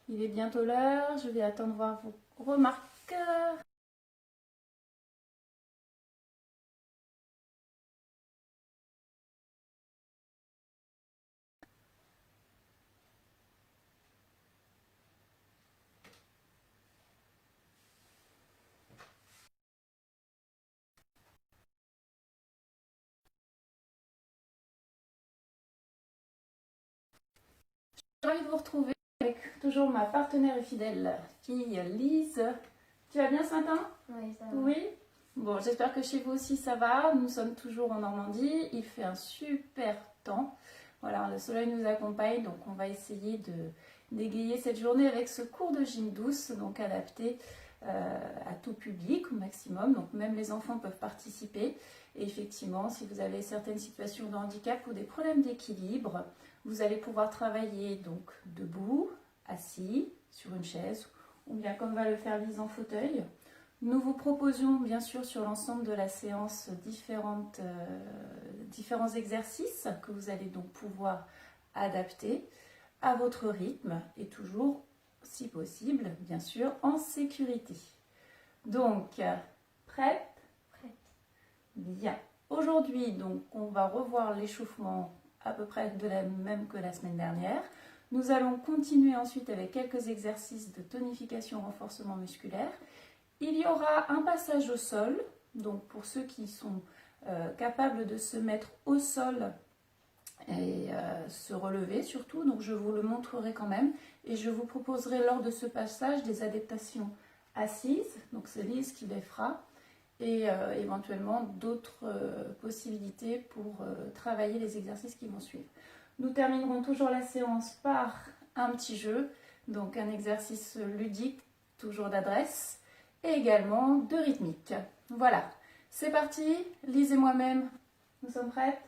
Il est bientôt l'heure, je vais attendre voir vos remarques. J'ai envie de vous retrouver avec toujours ma partenaire et fidèle fille Lise. Tu vas bien ce matin? Oui, ça va. Oui. Bon, j'espère que chez vous aussi ça va. Nous sommes toujours en Normandie. Il fait un super temps. Voilà, le soleil nous accompagne, donc on va essayer d'égayer cette journée avec ce cours de gym douce, donc adapté à tout public au maximum. Donc même les enfants peuvent participer. Et effectivement, si vous avez certaines situations de handicap ou des problèmes d'équilibre, vous allez pouvoir travailler donc debout, assis, sur une chaise, ou bien comme va le faire Lise en fauteuil. Nous vous proposions bien sûr sur l'ensemble de la séance différents exercices que vous allez donc pouvoir adapter à votre rythme et toujours, si possible, bien sûr, en sécurité. Donc, prête? Prête. Bien. Aujourd'hui, donc, on va revoir l'échauffement à peu près de la même que la semaine dernière. Nous allons continuer ensuite avec quelques exercices de tonification, renforcement musculaire. Il y aura un passage au sol, donc pour ceux qui sont capables de se mettre au sol et se relever surtout, donc je vous le montrerai quand même et je vous proposerai lors de ce passage des adaptations assises, donc c'est Lise qui les fera, et éventuellement d'autres possibilités pour travailler les exercices qui vont suivre. Nous terminerons toujours la séance par un petit jeu, donc un exercice ludique, toujours d'adresse, et également de rythmique. Voilà, c'est parti, Lise et moi-même, nous sommes prêtes?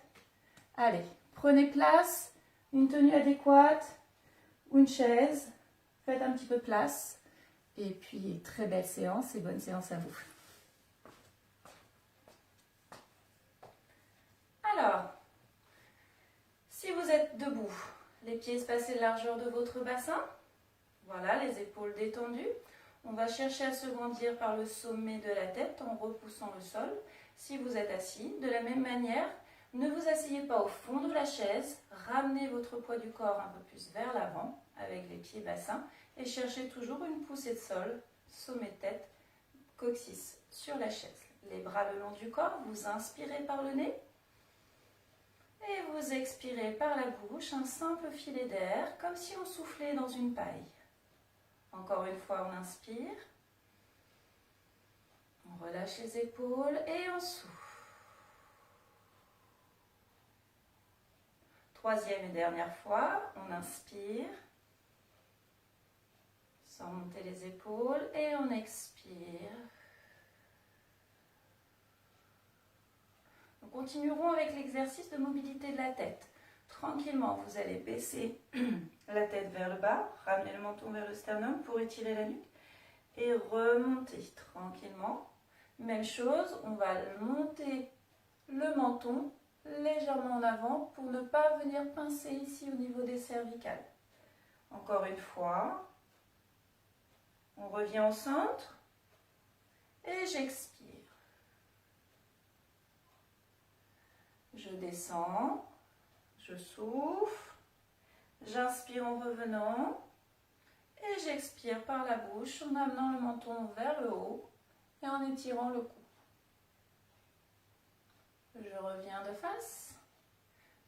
Allez, prenez place, une tenue adéquate ou une chaise, faites un petit peu de place, et puis très belle séance et bonne séance à vous. Alors, si vous êtes debout, les pieds espacés de largeur de votre bassin, voilà, les épaules détendues. On va chercher à se grandir par le sommet de la tête en repoussant le sol. Si vous êtes assis, de la même manière, ne vous asseyez pas au fond de la chaise, ramenez votre poids du corps un peu plus vers l'avant avec les pieds bassins et cherchez toujours une poussée de sol, sommet de tête, coccyx sur la chaise. Les bras le long du corps, vous inspirez par le nez. Et vous expirez par la bouche un simple filet d'air, comme si on soufflait dans une paille. Encore une fois, on inspire. On relâche les épaules et on souffle. Troisième et dernière fois, on inspire. Sans monter les épaules et on expire. Nous continuerons avec l'exercice de mobilité de la tête. Tranquillement, vous allez baisser la tête vers le bas, ramener le menton vers le sternum pour étirer la nuque et remonter tranquillement. Même chose, on va monter le menton légèrement en avant pour ne pas venir pincer ici au niveau des cervicales. Encore une fois, on revient au centre et j'expire. Je descends, je souffle, j'inspire en revenant et j'expire par la bouche en amenant le menton vers le haut et en étirant le cou. Je reviens de face,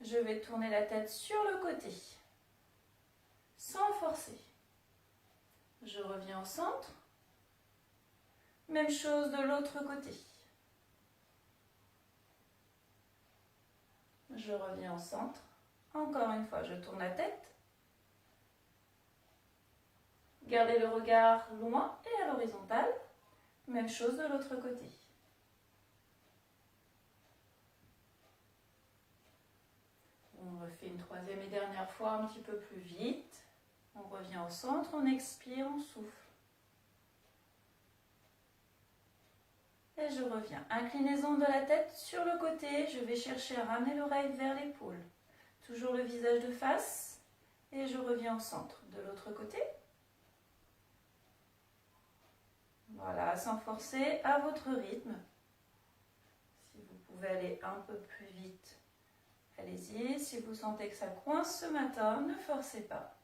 je vais tourner la tête sur le côté, sans forcer. Je reviens au centre, même chose de l'autre côté. Je reviens au centre, encore une fois, je tourne la tête. Gardez le regard loin et à l'horizontale, même chose de l'autre côté. On refait une troisième et dernière fois un petit peu plus vite. On revient au centre, on expire, on souffle. Et je reviens. Inclinaison de la tête sur le côté. Je vais chercher à ramener l'oreille vers l'épaule. Toujours le visage de face. Et je reviens au centre. De l'autre côté. Voilà, sans forcer, à votre rythme. Si vous pouvez aller un peu plus vite, allez-y. Si vous sentez que ça coince ce matin, ne forcez pas.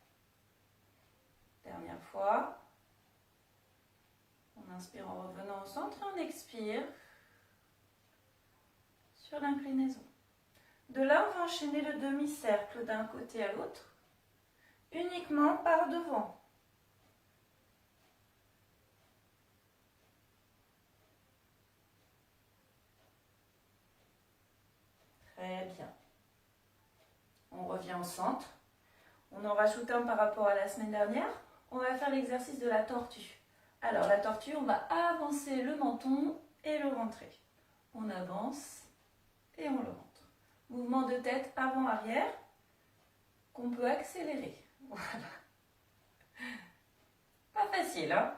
Dernière fois. On inspire en revenant au centre et on expire sur l'inclinaison. De là, on va enchaîner le demi-cercle d'un côté à l'autre, uniquement par devant. Très bien. On revient au centre. On en rajoute un par rapport à la semaine dernière. On va faire l'exercice de la tortue. Alors, la tortue, on va avancer le menton et le rentrer. On avance et on le rentre. Mouvement de tête avant-arrière qu'on peut accélérer. Voilà. Pas facile, hein?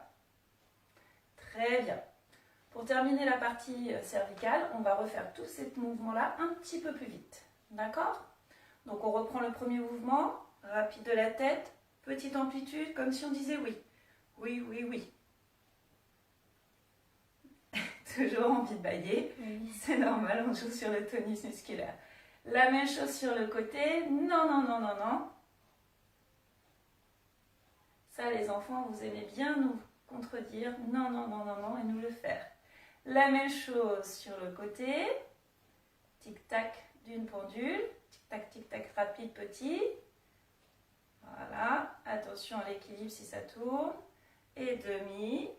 Très bien. Pour terminer la partie cervicale, on va refaire tous ces mouvements-là un petit peu plus vite. D'accord? Donc, on reprend le premier mouvement, rapide de la tête, petite amplitude, comme si on disait oui. Oui, oui, oui. Toujours envie de bailler, oui. C'est normal, on joue sur le tonus musculaire. La même chose sur le côté, non, non, non, non, non. Ça, les enfants, vous aimez bien nous contredire, non, non, non, non, non, et nous le faire. La même chose sur le côté, tic-tac d'une pendule, tic-tac, tic-tac, rapide, petit. Voilà, attention à l'équilibre si ça tourne. Et demi.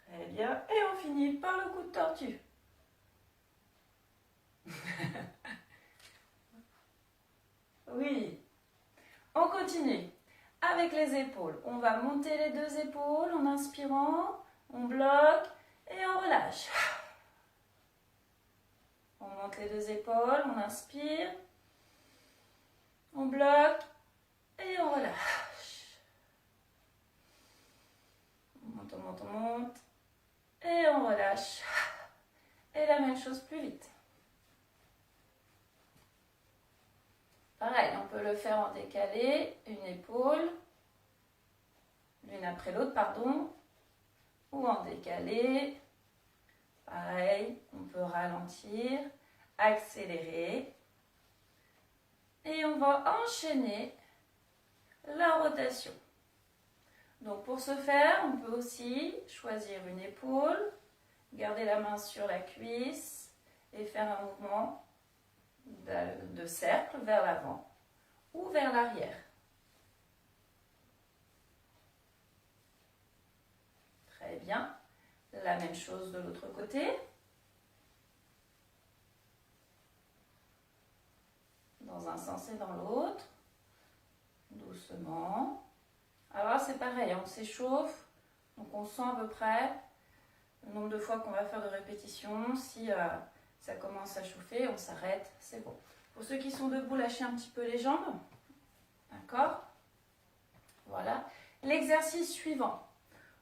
Très bien. Et on finit par le coup de tortue. Oui. On continue. Avec les épaules. On va monter les deux épaules en inspirant. On bloque et on relâche. On monte les deux épaules, on inspire. On bloque et on relâche. On monte, on monte, on monte. Et on relâche. Et la même chose plus vite. Pareil, on peut le faire en décalé, une épaule, l'une après l'autre, pardon, ou en décalé. Pareil, on peut ralentir, accélérer. Et on va enchaîner la rotation. Donc pour ce faire, on peut aussi choisir une épaule, garder la main sur la cuisse et faire un mouvement de cercle vers l'avant ou vers l'arrière. Très bien. La même chose de l'autre côté. Dans un sens et dans l'autre. Doucement. Alors c'est pareil, on s'échauffe. Donc on sent à peu près le nombre de fois qu'on va faire de répétitions. Si ça commence à chauffer, on s'arrête, c'est bon. Pour ceux qui sont debout, lâchez un petit peu les jambes. D'accord? Voilà. L'exercice suivant.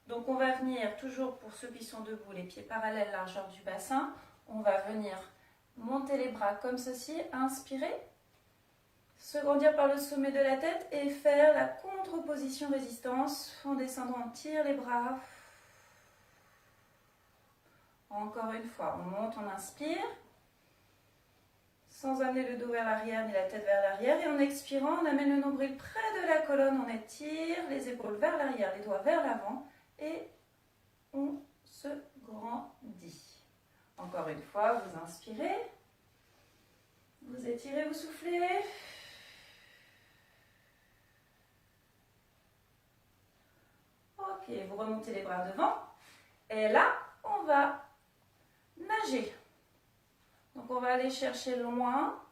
Donc on va venir, toujours pour ceux qui sont debout, les pieds parallèles, largeur du bassin. On va venir monter les bras comme ceci, inspirer, se grandir par le sommet de la tête et faire la contre-position résistance. En descendant, on tire les bras. Encore une fois, on monte, on inspire. Sans amener le dos vers l'arrière ni la tête vers l'arrière. Et en expirant, on amène le nombril près de la colonne, on étire les épaules vers l'arrière, les doigts vers l'avant. Et on se grandit. Encore une fois, vous inspirez, vous étirez, vous soufflez. Ok, vous remontez les bras devant. Et là, on va nager. Donc on va aller chercher loin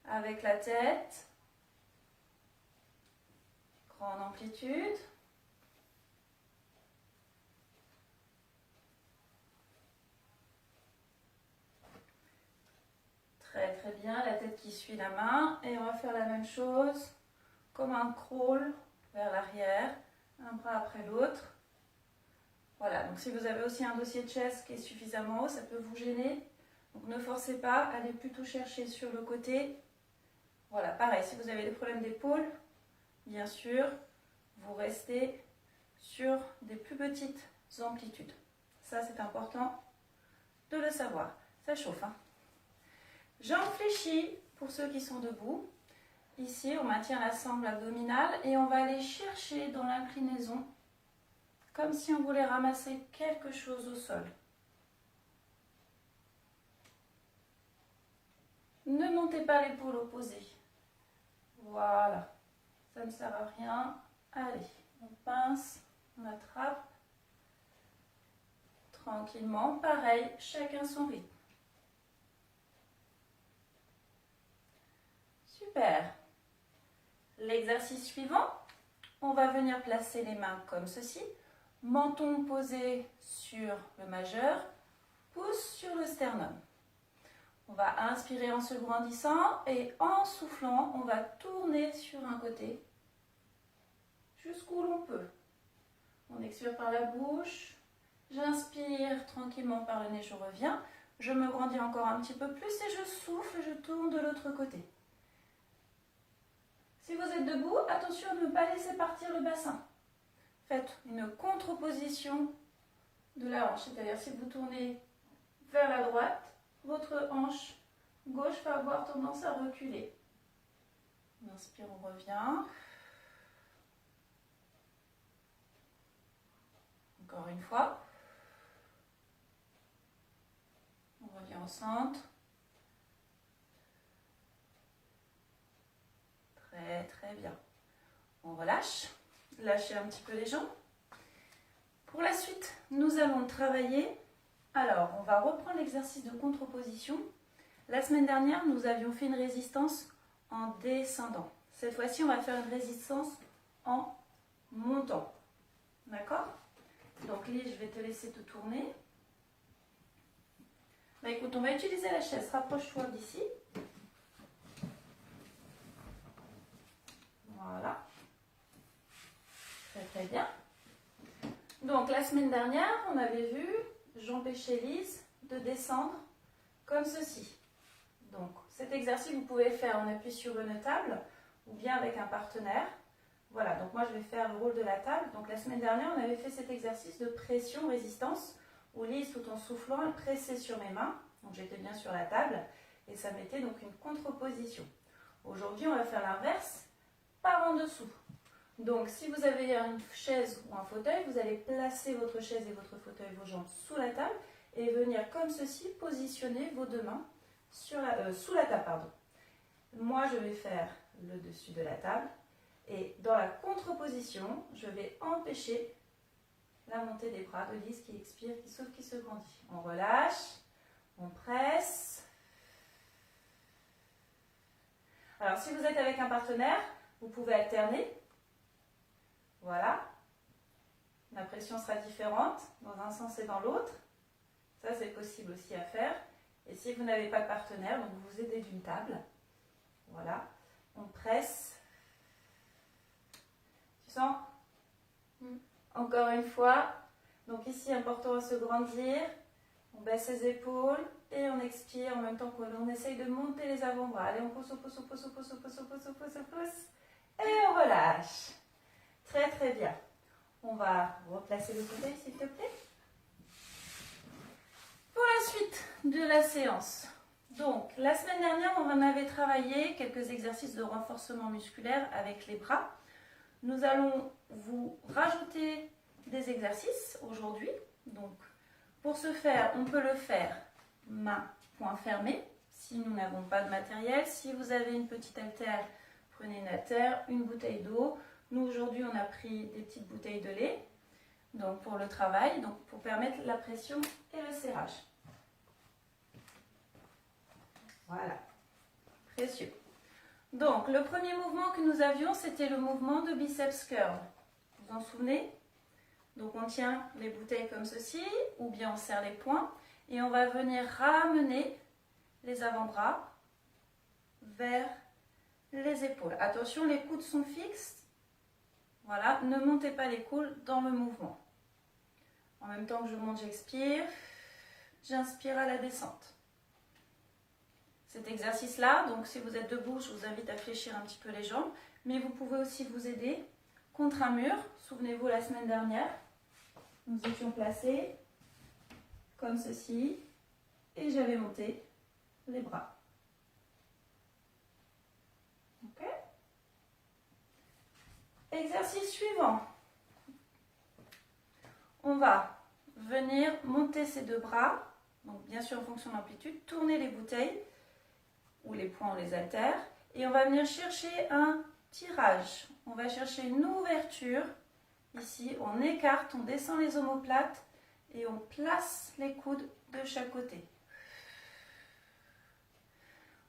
avec la tête. Grande amplitude. Très très bien, la tête qui suit la main. Et on va faire la même chose, comme un crawl vers l'arrière, un bras après l'autre. Voilà, donc si vous avez aussi un dossier de chaise qui est suffisamment haut, ça peut vous gêner. Donc ne forcez pas, allez plutôt chercher sur le côté Voilà, pareil, si vous avez des problèmes d'épaule, bien sûr, vous restez sur des plus petites amplitudes. Ça, c'est important de le savoir. Ça chauffe, hein. Jambes fléchies pour ceux qui sont debout. Ici, on maintient la sangle abdominale et on va aller chercher dans l'inclinaison, comme si on voulait ramasser quelque chose au sol. Ne montez pas l'épaule opposée. Voilà, ça ne sert à rien. Allez, on pince, on attrape. Tranquillement, pareil, chacun son rythme. Super. L'exercice suivant, on va venir placer les mains comme ceci. Menton posé sur le majeur, pouce sur le sternum. On va inspirer en se grandissant et en soufflant, on va tourner sur un côté jusqu'où l'on peut. On expire par la bouche. J'inspire tranquillement par le nez, je reviens. Je me grandis encore un petit peu plus et je souffle et je tourne de l'autre côté. Si vous êtes debout, attention à ne pas laisser partir le bassin. Faites une contre-position de la hanche, c'est-à-dire si vous tournez vers la droite, votre hanche gauche va avoir tendance à reculer. On inspire, on revient. Encore une fois. On revient au centre. Très très bien. On relâche. Lâchez un petit peu les jambes. Pour la suite, nous allons travailler. Alors, on va reprendre l'exercice de contre-position. La semaine dernière, nous avions fait une résistance en descendant. Cette fois-ci, on va faire une résistance en montant. D'accord? Donc, Lise, je vais te laisser te tourner. Bah, écoute, on va utiliser la chaise. Rapproche-toi d'ici. Voilà. Très très bien. Donc, la semaine dernière, on avait vu, j'empêchais Lise de descendre comme ceci. Donc, cet exercice, vous pouvez faire en appui sur une table ou bien avec un partenaire. Voilà, donc moi, je vais faire le rôle de la table. Donc, la semaine dernière, on avait fait cet exercice de pression-résistance où Lise, tout en soufflant, elle pressait sur mes mains. Donc, j'étais bien sur la table et ça mettait donc une contre-position. Aujourd'hui, on va faire l'inverse, par en dessous. Donc, si vous avez une chaise ou un fauteuil, vous allez placer votre chaise et votre fauteuil, vos jambes sous la table et venir comme ceci, positionner vos deux mains sur sous la table. Pardon. Moi, je vais faire le dessus de la table et dans la contre-position, je vais empêcher la montée des bras de Lise qui expire, qui souffle, qui se grandit. On relâche, on presse. Alors, si vous êtes avec un partenaire, vous pouvez alterner. Voilà. La pression sera différente dans un sens et dans l'autre. Ça, c'est possible aussi à faire. Et si vous n'avez pas de partenaire, donc vous vous aidez d'une table. Voilà. On presse. Tu sens? Encore une fois. Donc ici, important à se grandir. On baisse les épaules et on expire en même temps qu'on essaye de monter les avant-bras. Allez, on pousse, on pousse, on pousse, on pousse, on pousse, on pousse, on pousse, on pousse. Et on relâche. Très très bien. On va replacer le fauteuil s'il te plaît. Pour la suite de la séance. Donc, la semaine dernière, on en avait travaillé quelques exercices de renforcement musculaire avec les bras. Nous allons vous rajouter des exercices aujourd'hui. Donc, pour ce faire, on peut le faire main, poing fermé, si nous n'avons pas de matériel. Si vous avez une petite haltère, prenez une haltère, une bouteille d'eau. Nous, aujourd'hui, on a pris des petites bouteilles de lait donc pour le travail, donc pour permettre la pression et le serrage. Voilà, précieux. Donc, le premier mouvement que nous avions, c'était le mouvement de biceps curl. Vous vous en souvenez? Donc, on tient les bouteilles comme ceci, ou bien on serre les poings, et on va venir ramener les avant-bras vers les épaules. Attention, les coudes sont fixes. Voilà, ne montez pas les coudes dans le mouvement. En même temps que je monte, j'expire. J'inspire à la descente. cet exercice-là. Donc si vous êtes debout, je vous invite à fléchir un petit peu les jambes. Mais vous pouvez aussi vous aider contre un mur. Souvenez-vous, la semaine dernière, nous étions placés comme ceci. Et j'avais monté les bras. Ok? Exercice suivant. On va venir monter ces deux bras. Donc bien sûr en fonction de l'amplitude, tourner les bouteilles ou les poings ou les haltères. Et on va venir chercher un tirage. On va chercher une ouverture. Ici, on écarte, on descend les omoplates et on place les coudes de chaque côté.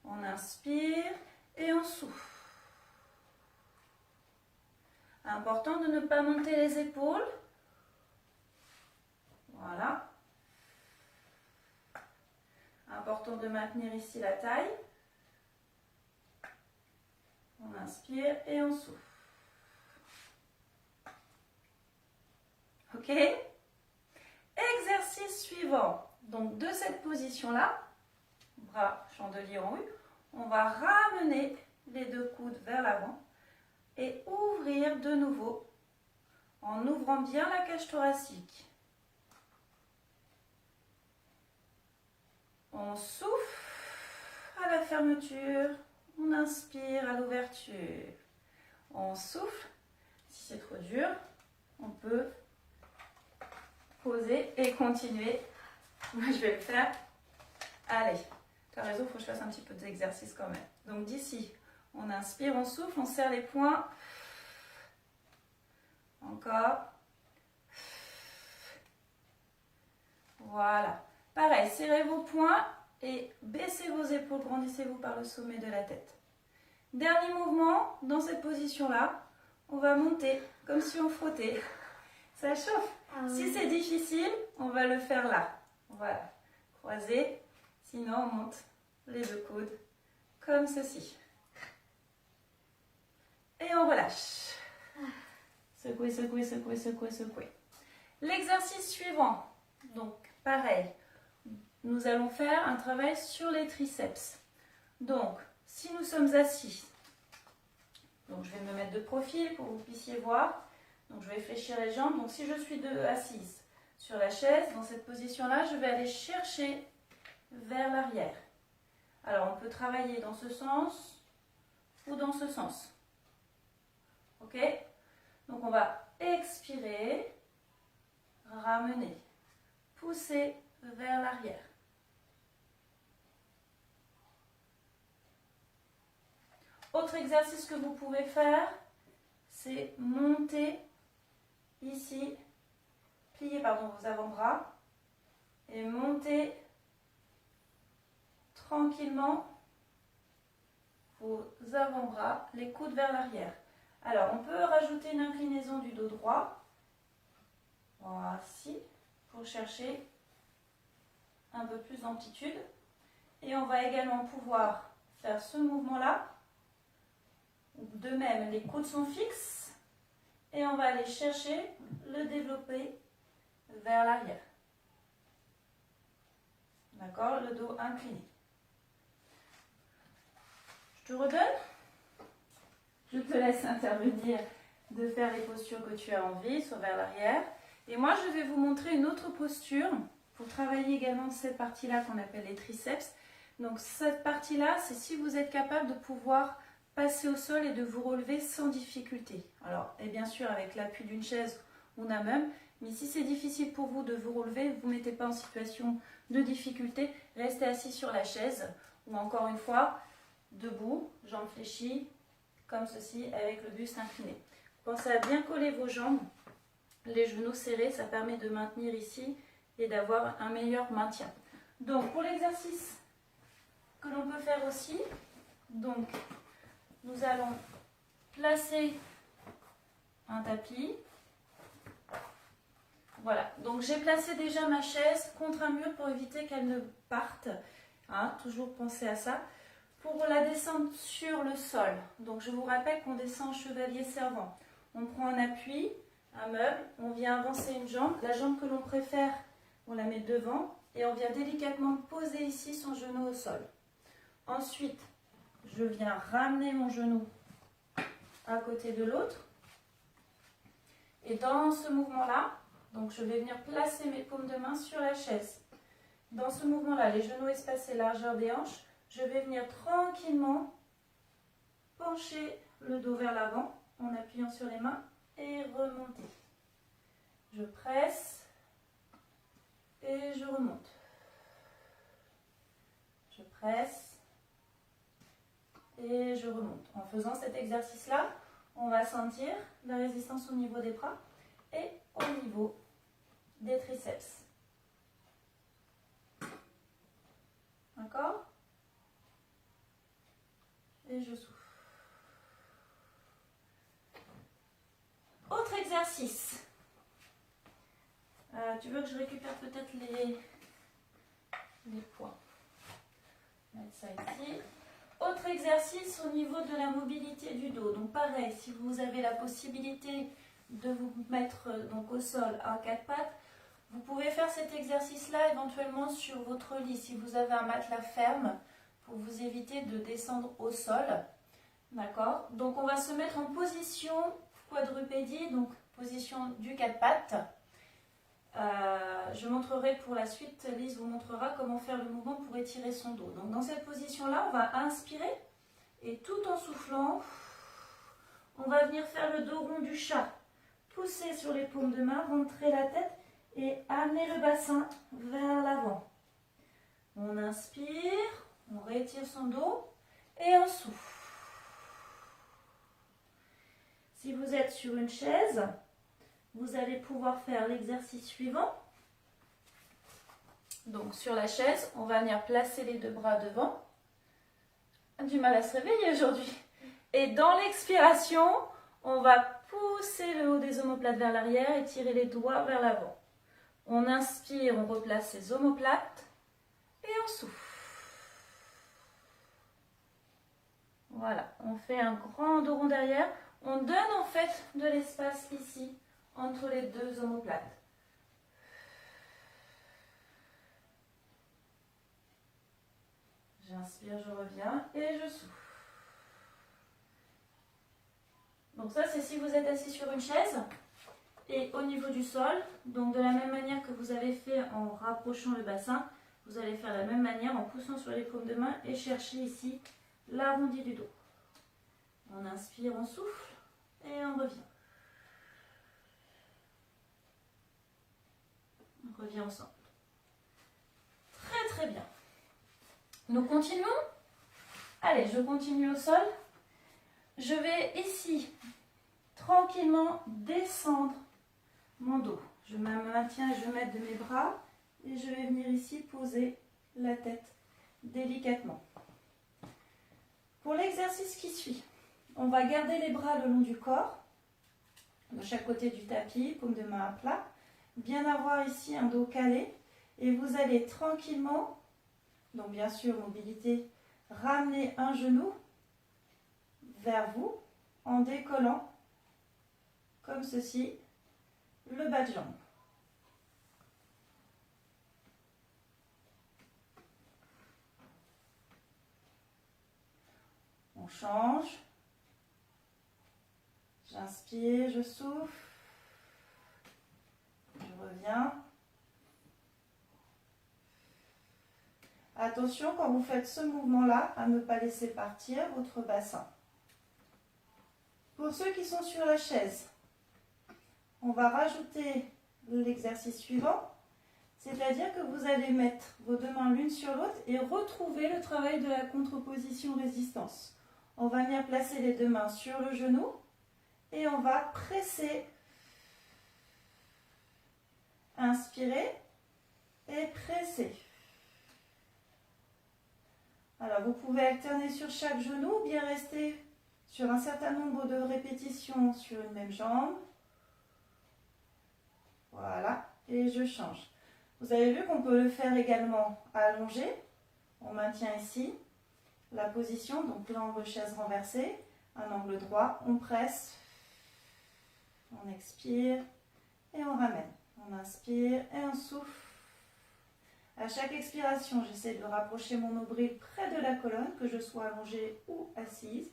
On inspire et on souffle. Important de ne pas monter les épaules. Voilà. Important de maintenir ici la taille. On inspire et on souffle. Ok? Exercice suivant. Donc de cette position-là, bras chandelier en U, on va ramener les deux coudes vers l'avant et ouvrir de nouveau en ouvrant bien la cage thoracique. On souffle à la fermeture, on inspire à l'ouverture. On souffle, si c'est trop dur, on peut poser et continuer. Moi je vais le faire. Allez, tu as raison, il faut que je fasse un petit peu d'exercice quand même. Donc d'ici, on inspire, on souffle, on serre les poings. Encore. Voilà. Pareil, serrez vos poings et baissez vos épaules, grandissez-vous par le sommet de la tête. Dernier mouvement, dans cette position-là, on va monter comme si on frottait. Ça chauffe. Si c'est difficile, on va le faire là. Voilà. Croisez. Sinon, on monte les deux coudes comme ceci. Et on relâche. Secouez, secouez, secouez, secouez, secouez. L'exercice suivant. Donc, pareil. Nous allons faire un travail sur les triceps. Donc, si nous sommes assis, donc je vais me mettre de profil pour que vous puissiez voir. Donc, je vais fléchir les jambes. Donc, si je suis assise sur la chaise, dans cette position-là, je vais aller chercher vers l'arrière. Alors, on peut travailler dans ce sens ou dans ce sens. Ok? Donc, on va expirer, ramener, pousser vers l'arrière. Autre exercice que vous pouvez faire, c'est monter ici, plier vos avant-bras et monter tranquillement vos avant-bras, les coudes vers l'arrière. Alors, on peut rajouter une inclinaison du dos droit, voici, pour chercher un peu plus d'amplitude. Et on va également pouvoir faire ce mouvement-là. De même, les coudes sont fixes et on va aller chercher le développé vers l'arrière. D'accord? Le dos incliné. Je te redonne? Je te laisse intervenir de faire les postures que tu as envie, soit vers l'arrière. Et moi, je vais vous montrer une autre posture pour travailler également cette partie-là qu'on appelle les triceps. Donc cette partie-là, c'est si vous êtes capable de pouvoir passer au sol et de vous relever sans difficulté. Alors, et bien sûr avec l'appui d'une chaise ou d'un meuble, mais si c'est difficile pour vous de vous relever, ne vous mettez pas en situation de difficulté, restez assis sur la chaise ou encore une fois, debout, jambes fléchies, comme ceci, avec le buste incliné. Pensez à bien coller vos jambes, les genoux serrés, ça permet de maintenir ici et d'avoir un meilleur maintien. Donc, pour l'exercice que l'on peut faire aussi, donc, nous allons placer un tapis. Voilà, donc j'ai placé déjà ma chaise contre un mur pour éviter qu'elle ne parte. Hein, toujours penser à ça. Pour la descente sur le sol, donc je vous rappelle qu'on descend chevalier servant. On prend un appui, un meuble, on vient avancer une jambe. La jambe que l'on préfère, on la met devant et on vient délicatement poser ici son genou au sol. Ensuite, je viens ramener mon genou à côté de l'autre. Et dans ce mouvement-là, donc je vais venir placer mes paumes de main sur la chaise. Dans ce mouvement-là, les genoux espacés, largeur des hanches, je vais venir tranquillement pencher le dos vers l'avant en appuyant sur les mains et remonter. Je presse et je remonte. Je presse et je remonte. En faisant cet exercice-là, on va sentir la résistance au niveau des bras et au niveau des triceps. D'accord? Et je souffle. Autre exercice. Tu veux que je récupère peut-être les poids? Mettre ça ici. Autre exercice au niveau de la mobilité du dos. Donc pareil, si vous avez la possibilité de vous mettre donc au sol à quatre pattes, vous pouvez faire cet exercice-là éventuellement sur votre lit si vous avez un matelas ferme pour vous éviter de descendre au sol. D'accord? Donc on va se mettre en position quadrupédie, donc position du quatre pattes. Je montrerai pour la suite, Lise vous montrera comment faire le mouvement pour étirer son dos. Donc dans cette position-là, on va inspirer et tout en soufflant, on va venir faire le dos rond du chat. Pousser sur les paumes de main, rentrer la tête et amener le bassin vers l'avant. On inspire, on réétire son dos et on souffle. Si vous êtes sur une chaise, vous allez pouvoir faire l'exercice suivant. Donc sur la chaise, on va venir placer les deux bras devant. Du mal à se réveiller aujourd'hui. Et dans l'expiration, on va pousser le haut des omoplates vers l'arrière et tirer les doigts vers l'avant. On inspire, on replace les omoplates et on souffle. Voilà, on fait un grand dos rond derrière. On donne en fait de l'espace ici entre les deux omoplates. J'inspire, je reviens et je souffle. Donc ça, c'est si vous êtes assis sur une chaise et au niveau du sol. Donc de la même manière que vous avez fait en rapprochant le bassin, vous allez faire de la même manière en poussant sur les paumes de main et chercher ici l'arrondi du dos. On inspire, on souffle et on revient. On revient ensemble. Très très bien. Nous continuons. Allez, je continue au sol. Je vais ici tranquillement descendre mon dos. Je me maintiens, je mets de mes bras et je vais venir ici poser la tête délicatement. Pour l'exercice qui suit, on va garder les bras le long du corps, de chaque côté du tapis, paume de main à plat, bien avoir ici un dos calé et vous allez tranquillement, donc bien sûr mobilité, ramener un genou vers vous en décollant comme ceci le bas de jambe. On change. J'inspire, je souffle. Je reviens. Attention quand vous faites ce mouvement-là à ne pas laisser partir votre bassin. Pour ceux qui sont sur la chaise, on va rajouter l'exercice suivant. C'est-à-dire que vous allez mettre vos deux mains l'une sur l'autre et retrouver le travail de la contreposition résistance. On va venir placer les deux mains sur le genou et on va presser. Inspirez et pressez. Alors vous pouvez alterner sur chaque genou ou bien rester sur un certain nombre de répétitions sur une même jambe. Voilà, et je change. Vous avez vu qu'on peut le faire également allongé. On maintient ici la position, donc l'angle chaise renversée, un angle droit. On presse, on expire et on ramène. On inspire et on souffle. À chaque expiration, j'essaie de rapprocher mon nombril près de la colonne, que je sois allongée ou assise.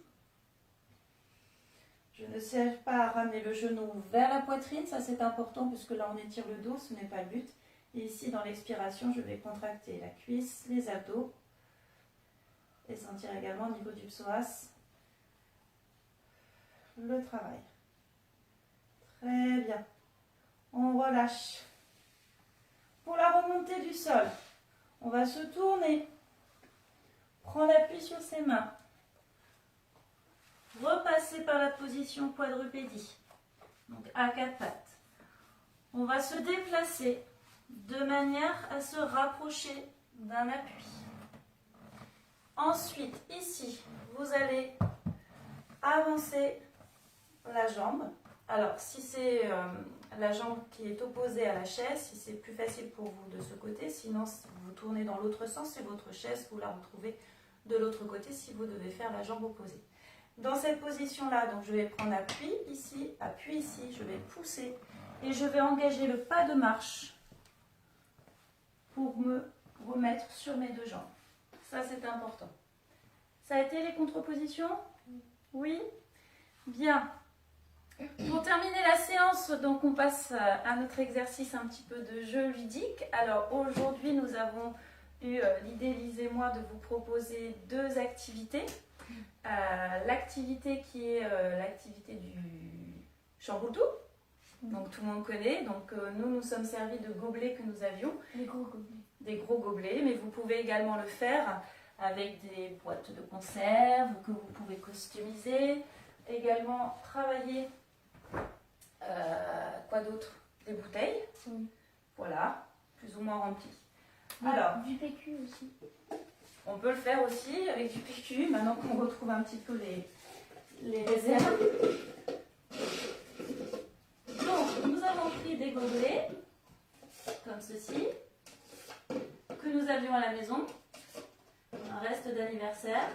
Je ne cherche pas à ramener le genou vers la poitrine, ça c'est important puisque là on étire le dos, ce n'est pas le but. Et ici dans l'expiration, je vais contracter la cuisse, les abdos et sentir également au niveau du psoas le travail. Très bien. On relâche. Pour la remontée du sol, on va se tourner, prendre appui sur ses mains, repasser par la position quadrupédie, donc à quatre pattes. On va se déplacer de manière à se rapprocher d'un appui. Ensuite, ici, vous allez avancer la jambe. Alors, si c'est la jambe qui est opposée à la chaise, si c'est plus facile pour vous de ce côté, sinon si vous tournez dans l'autre sens, c'est votre chaise, vous la retrouvez de l'autre côté si vous devez faire la jambe opposée. Dans cette position-là, donc je vais prendre appui ici, je vais pousser et je vais engager le pas de marche pour me remettre sur mes deux jambes. Ça, c'est important. Ça a été les contrepositions? Oui? Bien. Pour terminer la séance, donc on passe à notre exercice un petit peu de jeu ludique. Alors aujourd'hui, nous avons eu l'idée, Lise et moi, de vous proposer deux activités. L'activité qui est l'activité du chamboultou, donc tout le monde connaît. Donc nous sommes servis de gobelets que nous avions. Des gros gobelets. Des gros gobelets, mais vous pouvez également le faire avec des boîtes de conserve que vous pouvez customiser. Également travailler, quoi d'autre? Des bouteilles. Oui. Voilà, plus ou moins remplies. Alors, du PQ aussi. On peut le faire aussi avec du PQ, maintenant qu'on retrouve un petit peu les réserves. Donc, nous avons pris des gobelets, comme ceci, que nous avions à la maison. Un reste d'anniversaire.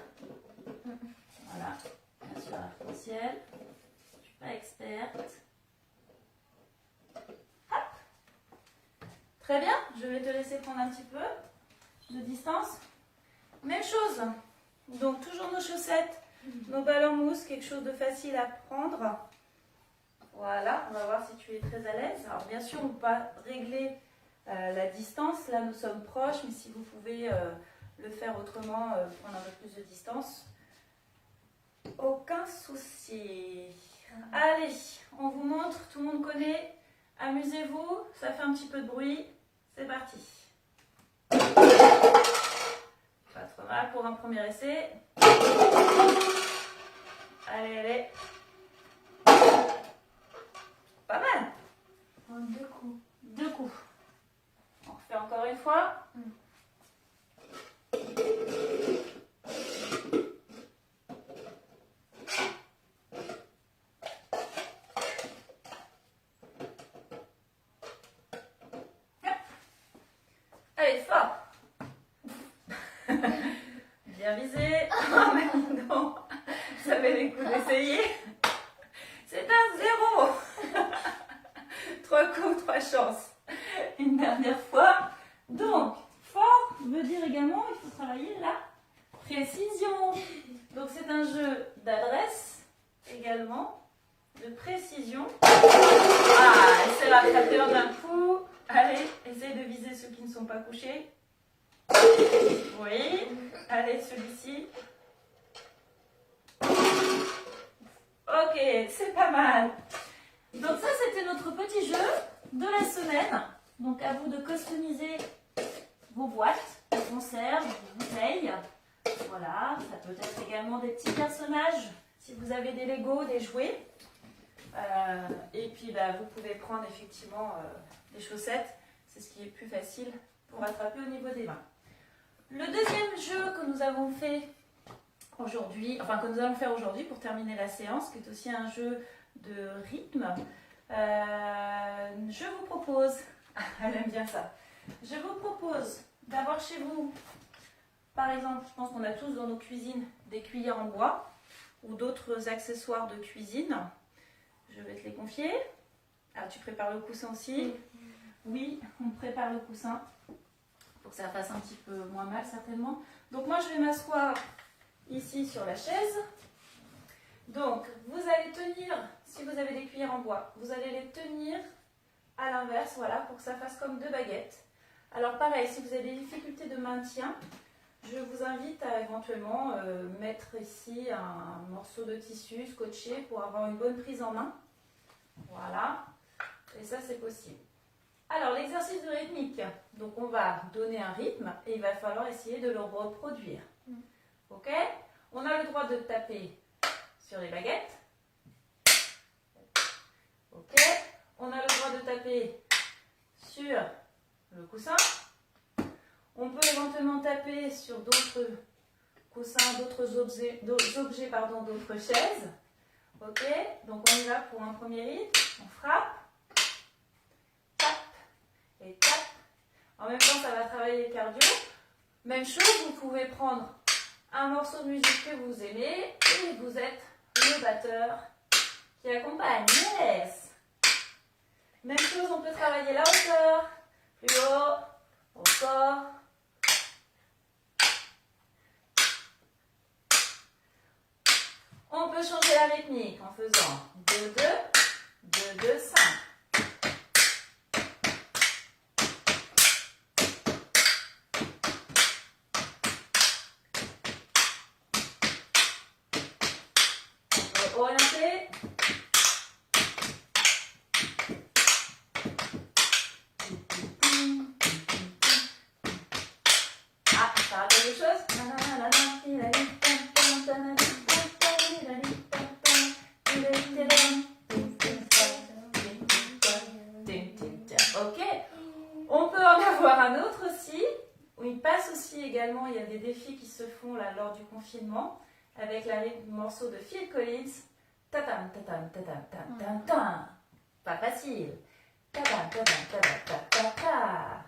Voilà, bien sûr arc-en-ciel. Je ne suis pas experte. Hop. Très bien, je vais te laisser prendre un petit peu de distance. Même chose, donc toujours nos chaussettes, nos balles en mousse, quelque chose de facile à prendre. Voilà, on va voir si tu es très à l'aise. Alors bien sûr, on ne peut pas régler la distance, là nous sommes proches, mais si vous pouvez le faire autrement, prendre un peu plus de distance, aucun souci. Allez, on vous montre, tout le monde connaît, amusez-vous, ça fait un petit peu de bruit, c'est parti. Pas trop mal pour un premier essai. Allez, allez. Pas mal. En deux coups. Deux coups. On refait encore une fois. Allez, fort. Bien visé. Oh merde, non. Ça avait les coups d'essayer. C'est un 0. 3 coups, 3 chances. Une dernière fois. Donc, fort veut dire également il faut travailler la précision. Donc c'est un jeu d'adresse également, de précision. Ah, elle s'est rattrapée en un coup. Allez, essayez de viser ceux qui ne sont pas couchés. Oui. Allez, celui-ci. Ok, c'est pas mal. Donc ça, c'était notre petit jeu de la semaine. Donc à vous de customiser vos boîtes, de conserve, vos bouteilles. Voilà, ça peut être également des petits personnages, si vous avez des Lego, des jouets. Et puis vous pouvez prendre effectivement des chaussettes, c'est ce qui est plus facile pour attraper au niveau des mains. Le deuxième jeu que nous avons fait aujourd'hui, enfin que nous allons faire aujourd'hui pour terminer la séance, qui est aussi un jeu de rythme, je vous propose, elle aime bien ça, je vous propose d'avoir chez vous, par exemple, je pense qu'on a tous dans nos cuisines des cuillères en bois ou d'autres accessoires de cuisine. Je vais te les confier. Alors tu prépares le coussin aussi? Oui, on prépare le coussin pour que ça fasse un petit peu moins mal certainement. Donc moi je vais m'asseoir ici sur la chaise. Donc vous allez tenir, si vous avez des cuillères en bois, vous allez les tenir à l'inverse, voilà, pour que ça fasse comme deux baguettes. Alors pareil, si vous avez des difficultés de maintien, je vous invite à éventuellement mettre ici un morceau de tissu scotché pour avoir une bonne prise en main. Voilà, et ça c'est possible. Alors l'exercice de rythmique, donc on va donner un rythme et il va falloir essayer de le reproduire. Ok? On a le droit de taper sur les baguettes. Ok? On a le droit de taper sur le coussin. On peut éventuellement taper sur d'autres coussins, d'autres objets, d'autres chaises. Ok? Donc on y va pour un premier rythme. On frappe, tape et tape. En même temps, ça va travailler le cardio. Même chose, vous pouvez prendre un morceau de musique que vous aimez et vous êtes le batteur qui accompagne. Yes! Même chose, on peut travailler la hauteur, plus haut, encore. On peut changer la rythmique en faisant 2-2, 2-2-5. Orienté. Ah, ça rappelle quelque chose? Ok. On peut en avoir un autre aussi, où il passe aussi également, il y a des défis qui se font là lors du confinement, avec le morceau de Phil Collins. Tatam, tatam, tatam, tatam, tatam, tatam. Pas facile. Tatam, tatam, tatam, tatam, tatam.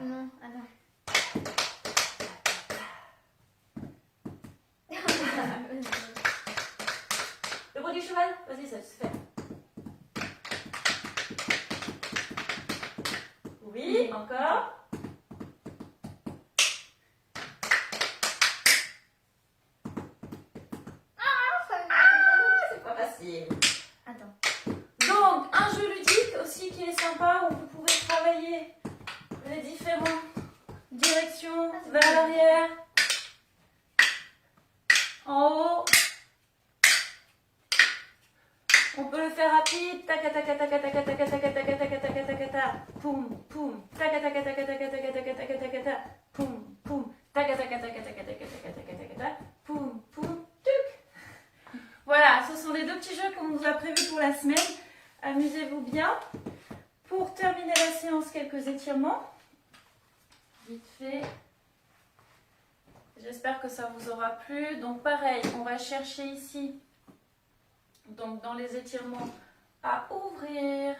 Non, attends. Le bruit du cheval, vas-y, ça se fait. Oui, encore. C'est pas facile. Attends. Donc, un jeu ludique aussi qui est sympa où vous pouvez travailler les différentes directions vers l'arrière, en haut. On peut le faire rapide. Taca taca taca taca taca taca taca taca taca taca taca. Poum poum. Taca taca taca taca taca taca taca taca taca. Poum poum. Taca taca taca taca taca taca taca taca taca. Poum poum. Tuc. Voilà, ce sont les deux petits jeux qu'on vous a prévus pour la semaine. Amusez-vous bien. Pour terminer la séance, quelques étirements. Vite fait. J'espère que ça vous aura plu. Donc pareil, on va chercher ici, donc dans les étirements, à ouvrir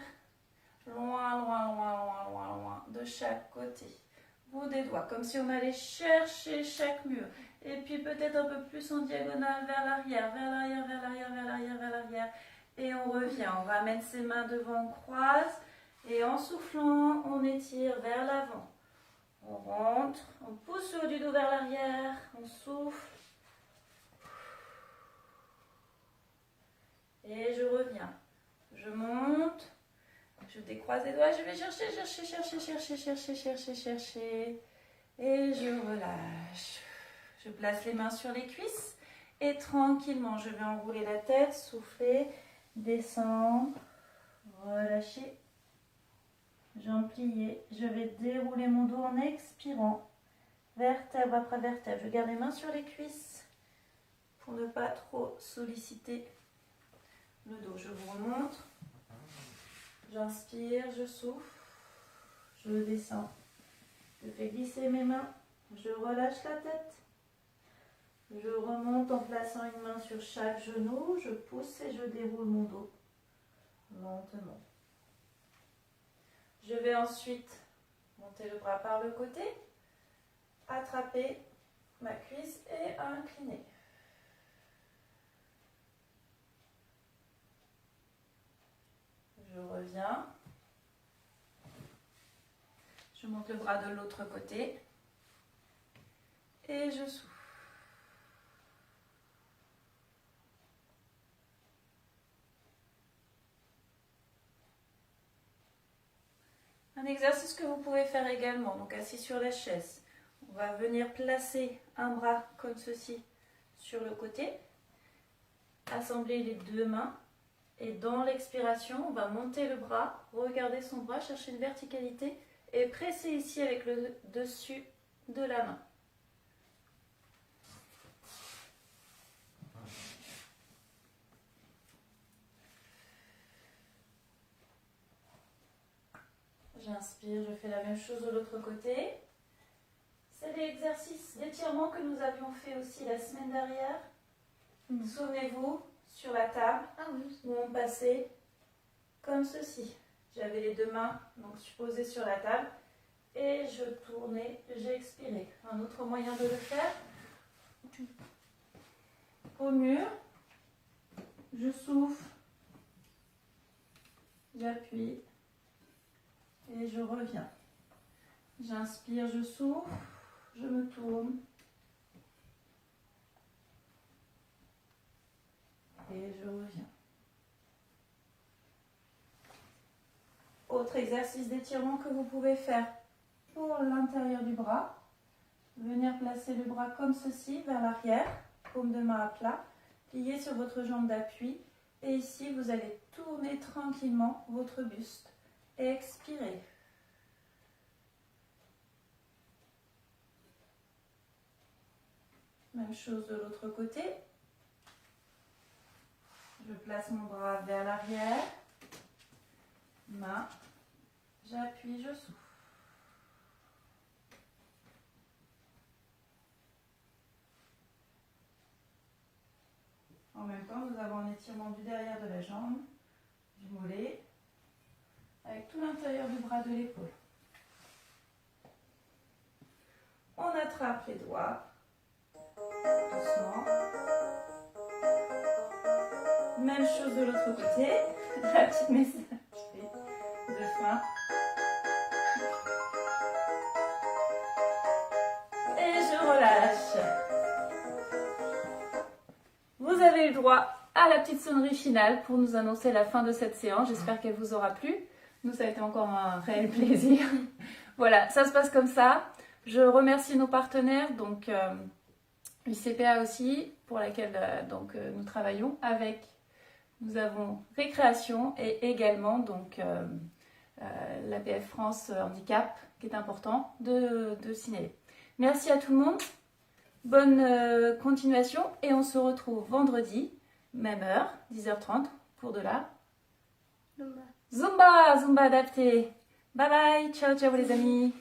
loin, loin, loin, loin, loin, loin, de chaque côté. Bout des doigts, comme si on allait chercher chaque mur. Et puis peut-être un peu plus en diagonale vers l'arrière, vers l'arrière, vers l'arrière, vers l'arrière, vers l'arrière. Et on revient, on ramène ses mains devant, on croise. Et en soufflant, on étire vers l'avant. On rentre, on pousse le haut du dos vers l'arrière, on souffle. Et je reviens. Je monte, je décroise les doigts, je vais chercher. Et je relâche. Je place les mains sur les cuisses et tranquillement, je vais enrouler la tête, souffler, descendre, relâcher. Jambes pliées, je vais dérouler mon dos en expirant, vertèbre après vertèbre. Je garde les mains sur les cuisses pour ne pas trop solliciter le dos. Je vous remonte, j'inspire, je souffle, je descends, je fais glisser mes mains, je relâche la tête, je remonte en plaçant une main sur chaque genou, je pousse et je déroule mon dos lentement. Je vais ensuite monter le bras par le côté, attraper ma cuisse et incliner. Je reviens. Je monte le bras de l'autre côté. Et je souffle. Un exercice que vous pouvez faire également, donc assis sur la chaise. On va venir placer un bras comme ceci sur le côté, assembler les deux mains et dans l'expiration, on va monter le bras, regarder son bras, chercher une verticalité et presser ici avec le dessus de la main. J'inspire, je fais la même chose de l'autre côté. C'est l'exercice d'étirement que nous avions fait aussi la semaine dernière. Souvenez-vous, sur la table, où on passait comme ceci. J'avais les deux mains donc posées sur la table et je tournais, j'ai expiré. Un autre moyen de le faire, au mur, je souffle, j'appuie et je reviens. J'inspire, je souffle, je me tourne et je reviens. Autre exercice d'étirement que vous pouvez faire pour l'intérieur du bras. Venir placer le bras comme ceci vers l'arrière, paume de main à plat, plier sur votre jambe d'appui et ici vous allez tourner tranquillement votre buste et expirer. Même chose de l'autre côté. Je place mon bras vers l'arrière, main, j'appuie, je souffle. En même temps, nous avons un étirement du derrière de la jambe, du mollet, avec tout l'intérieur du bras de l'épaule. On attrape les doigts, doucement. Même chose de l'autre côté, la petite message de fin. Et je relâche. Vous avez eu le droit à la petite sonnerie finale pour nous annoncer la fin de cette séance. J'espère qu'elle vous aura plu. Nous, ça a été encore un réel plaisir. Voilà, ça se passe comme ça. Je remercie nos partenaires, donc UCPA aussi, pour laquelle nous travaillons avec. Nous avons Récréation et également donc l'APF France Handicap, qui est important de signaler. Merci à tout le monde. Bonne continuation et on se retrouve vendredi, même heure, 10h30, pour de la Zumba adaptée. Bye bye, ciao ciao les amis.